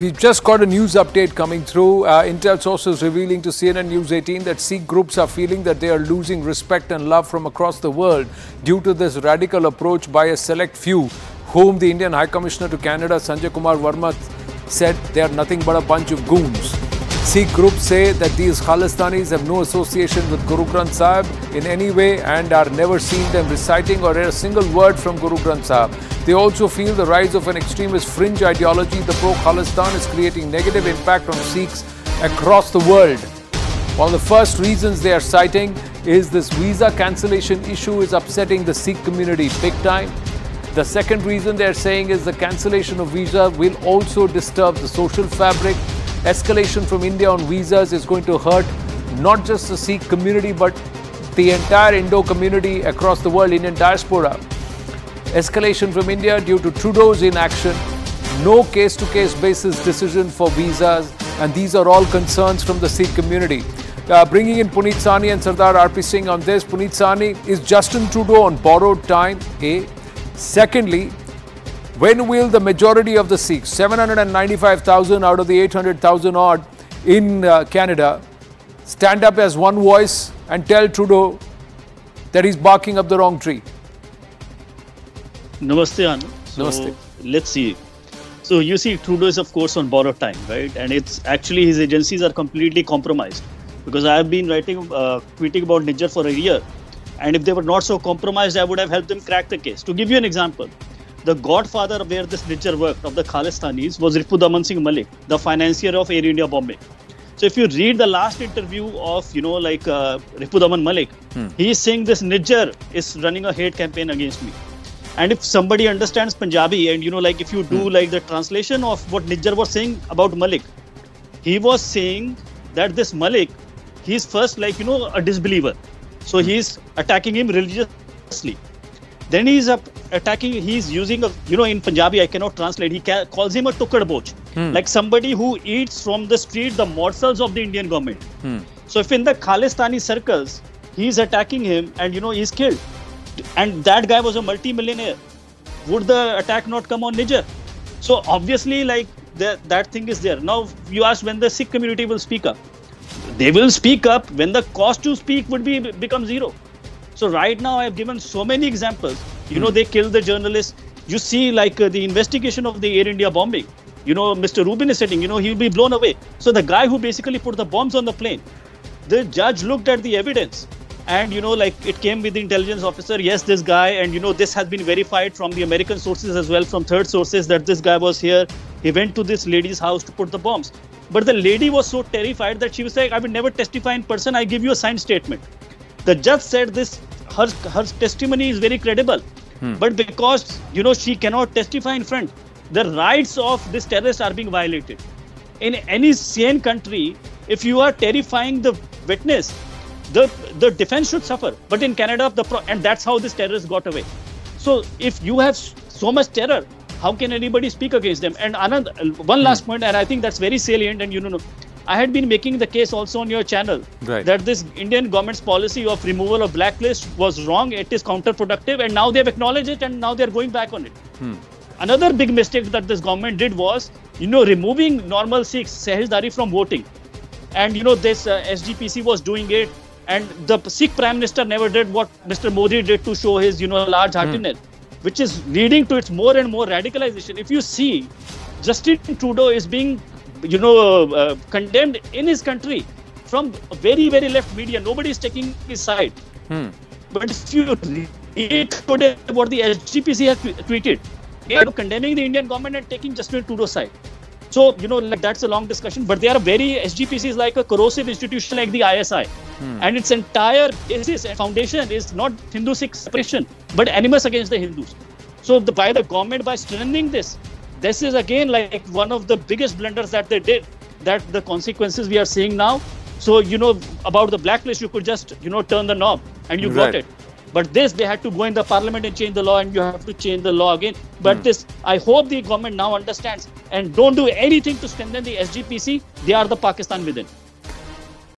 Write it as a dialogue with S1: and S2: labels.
S1: We've just got a news update coming through. Intel sources revealing to CNN News 18 that Sikh groups are feeling that they are losing respect and love from across the world due to this radical approach by a select few, whom the Indian High Commissioner to Canada, Sanjay Kumar Verma, said they are nothing but a bunch of goons. Sikh groups say that these khalistanis have no association with Guru Granth Sahib in any way and are never seen them reciting or a single word from Guru Granth Sahib. They also feel the rise of an extremist fringe ideology, the pro-Khalistan, is creating negative impact on Sikhs across the world. One of the first reasons they are citing is this visa cancellation issue is upsetting the Sikh community big time. The second reason they are saying is the cancellation of visa will also disturb the social fabric. Escalation from India on visas is going to hurt not just the Sikh community but the entire Indo community across the world, Indian diaspora. Escalation from India due to Trudeau's inaction, no case-to-case basis decision for visas, and these are all concerns from the Sikh community. Bringing in Puneet Sahini and Sardar R.P. Singh on this. Puneet Sahini, is Justin Trudeau on borrowed time? A. Secondly, when will the majority of the Sikhs, 795,000 out of the 800,000 odd in Canada, stand up as one voice and tell Trudeau that he's barking up the wrong tree?
S2: Namaste, Anand.
S1: Namaste.
S2: Let's see. So you see, Trudeau is of course on borrowed time, right? And it's actually his agencies are completely compromised, because I have been tweeting about Niger for a year, and if they were not so compromised, I would have helped them crack the case. To give you an example, the godfather where this Niger worked of the Khalistanis was Ripudaman Singh Malik, the financier of Air India bombing. So if you read the last interview of, Ripudaman Malik, he is saying this Niger is running a hate campaign against me. And if somebody understands Punjabi and, if you do the translation of what Niger was saying about Malik, he was saying that this Malik, he's first a disbeliever. So he's attacking him religiously. Then he's attacking, he's using, in Punjabi, I cannot translate, he calls him a tukadboch, like somebody who eats from the street the morsels of the Indian government. So if in the Khalistani circles, he's attacking him and, he's killed. And that guy was a multi-millionaire. Would the attack not come on Niger? So obviously, that thing is there. Now, you ask when the Sikh community will speak up. They will speak up when the cost to speak would become zero. So right now, I have given so many examples. They killed the journalist. You see, the investigation of the Air India bombing. Mr. Rubin is sitting, he'll be blown away. So the guy who basically put the bombs on the plane, the judge looked at the evidence. And, it came with the intelligence officer. Yes, this guy, and, this has been verified from the American sources as well, from third sources, that this guy was here. He went to this lady's house to put the bombs. But the lady was so terrified that she was like, I will never testify in person. I give you a signed statement. The judge said this, her testimony is very credible. But because, she cannot testify in front, the rights of this terrorist are being violated. In any sane country, if you are terrifying the witness, the defense should suffer. But in Canada, and that's how this terrorist got away. So if you have so much terror, how can anybody speak against them? And Anand, one last point, and I think that's very salient, and I had been making the case also on your channel that this Indian government's policy of removal of blacklist was wrong. It is counterproductive, and now they have acknowledged it, and now they're going back on it. Another big mistake that this government did was, removing normal Sikhs, Sahijdari, from voting. And, this SGPC was doing it. And the Sikh Prime Minister never did what Mr. Modi did to show his, large-heartedness, which is leading to its more and more radicalization. If you see, Justin Trudeau is being, condemned in his country from very, very left media. Nobody is taking his side. But if you read today what the SGPC has tweeted, they are condemning the Indian government and taking Justin Trudeau's side. So, that's a long discussion, but they are SGPC is like a corrosive institution like the ISI. And its entire basis and foundation is not Hindu-Sikh separation, but animus against the Hindus. So by the government, by strengthening this is again one of the biggest blunders that they did, that the consequences we are seeing now. So, about the blacklist, you could just, turn the knob and you got it. But this, they had to go in the parliament and change the law, and you have to change the law again. But this, I hope the government now understands and don't do anything to strengthen the SGPC. They are the Pakistan within.